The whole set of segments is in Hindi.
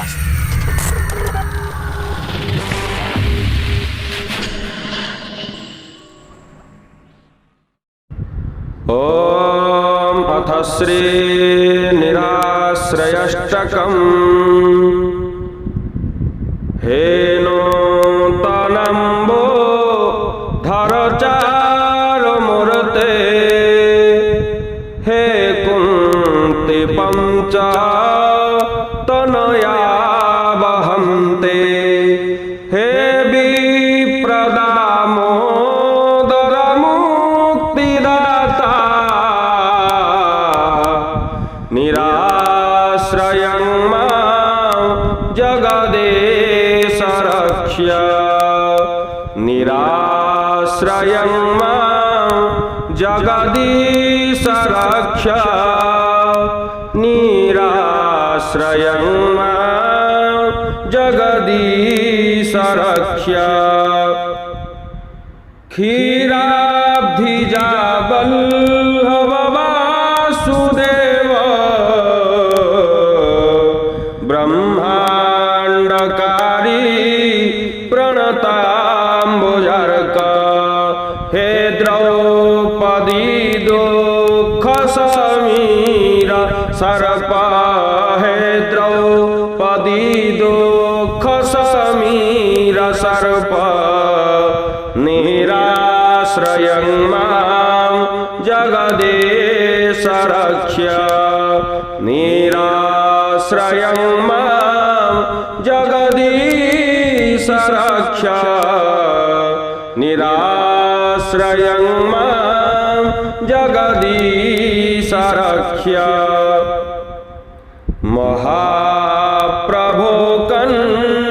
तथास्तु। ॐ अथ श्री निराश्रयष्टकम् हेनोतनम्बो धरचारुमूर्ते हे कुन्ति पंच तनया वहन्ते हे विप्रदामोदर मुक्तिदाता निराश्रयं मां जगदेश रक्ष्य निराश्रयं मां जगदीश रक्ष्य निराश्रयं मां जगदीश रक्ष्य क्षीराब्धिजाबल्लभ वासुदेव ब्रह्मांडकारी प्रणताम्बुजर्क हे द्रौपदी दुःख समीर सर्प हे द्रौपदी दुःख समीर सर्प निराश्रयं मां जगदेश रक्ष्य निराश्रयं मां जगदीश रक्ष्य निराश्रयं मां जगदीश रक्ष्य महाप्रभो कंसदशाननारी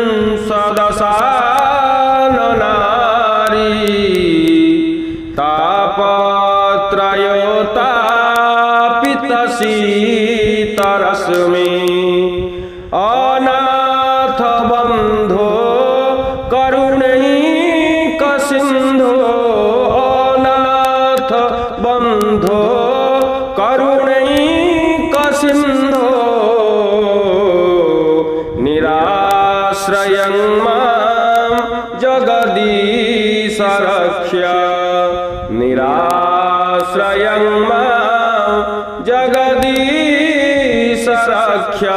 तापत्रयोतापितशीतरश्मि अनाथ बंधो करुणैक सिंधो अनाथ बंधो करुणैक सिंधो निराश्रयं मां जगदीश रक्ष्य निराश्रयं मां जगदीश रक्ष्य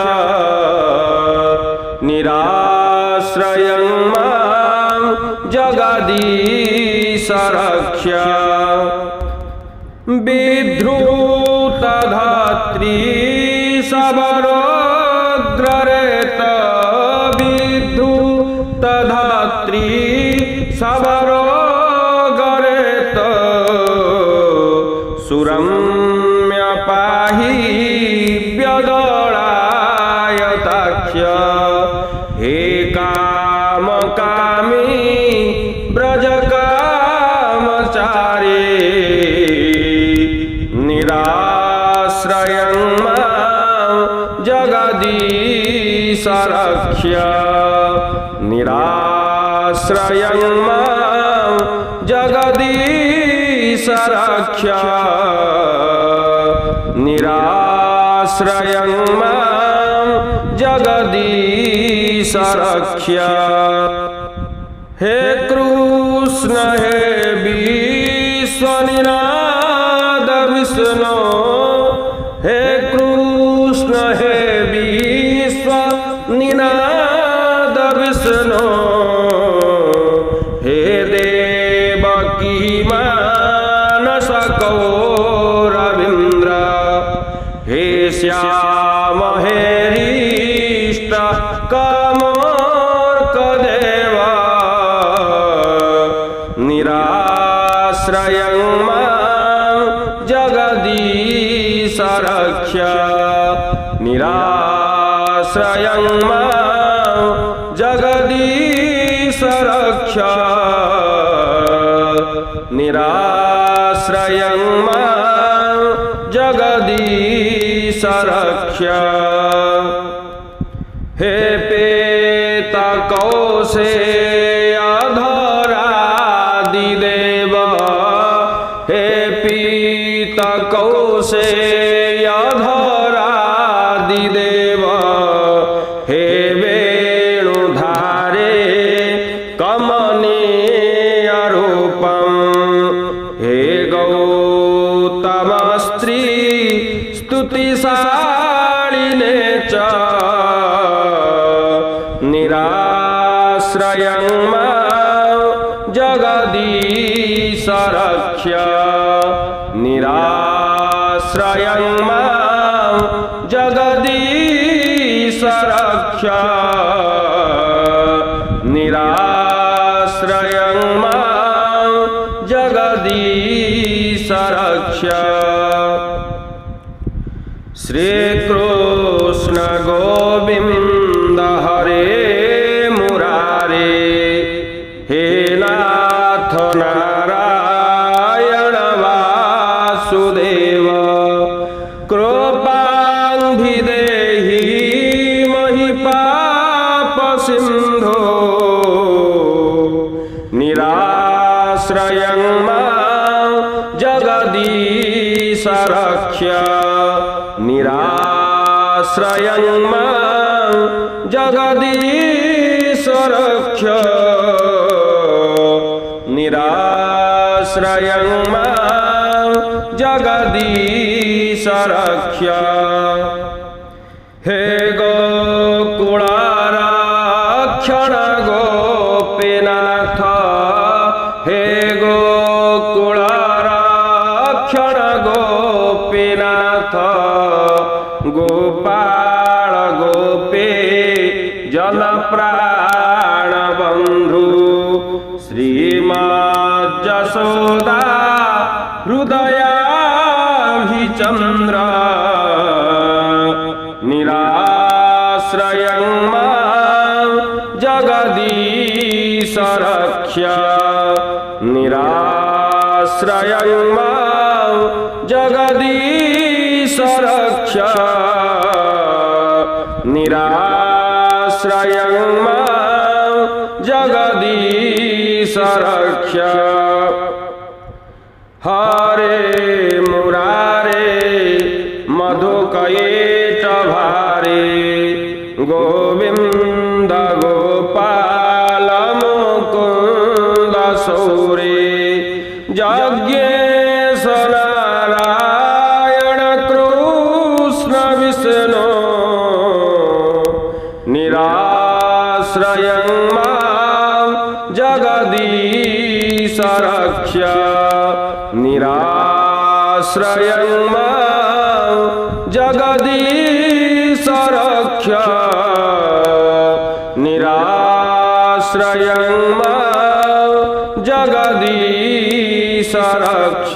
निराश्रयं मां जगदीश रक्ष्य विधृतधात्री सबरोग्ररेत विधृतधात्री सबरोगरेत सुरम्य पाहि व्यदळायताक्ष्य हे कामकामी ब्रजकामचारी निराश्रयं मां जगदीश रक्ष्य निराश्रयं मां जगदीश रक्ष्य निराश्रयं मां जगदीश रक्ष्य हे कृष्ण हे विश्वनिनाद विष्णु हे कृष्ण हे विश्वनिनाद विष्णु हे देवकी मानस गौरविंद्र हे श्याम हे हृष्ट कामोर्कदेव निराश्रयं मां जगदीश रक्ष्य निराश्रयं मां जगदीश रक्ष्य निराश्रयं मां जगदीश रक्ष्य हे पेता कौशेयधरादिदेव हे पीता कौशेयधरादिदेव हे निराश्रयं मां जगदीश रक्ष निराश्रयं मां जगदीश रक्ष निराश्रयं मां जगदीश रक्ष। श्री कृष्ण गोविंद हरे मुरारे हे नाथ नारायण वासुदेव कृपां भिदेहि महिपाप सिंधो निराश्रयं मां जगदीश रक्ष निराश्रयं मां जगदीश रक्ष निराश्रयं मां जगदीश रक्ष। हे गोकुलारक्षण गोपीनाथ हे गोकुलारक्षण गोपीनाथ गोपाल गोपी जन प्राण बंधु श्रीमज्जसोदा हृदयाभिचन्द्र निराश्रयं मां जगदीश रक्ष निराश्रयं मां जगदीश रक्ष निराश्रयं मां जगदीश रक्ष। हरे मुरारे मधुकैट भारे गोविंद गोपाल मुकुंद सौरे यज्ञेश नारायण कृष्ण विष्णु निराश्रयं मां जगदीश रक्ष निराश्रयं मां जगदीश रक्ष निराश्रयं मां जगदीश रक्ष।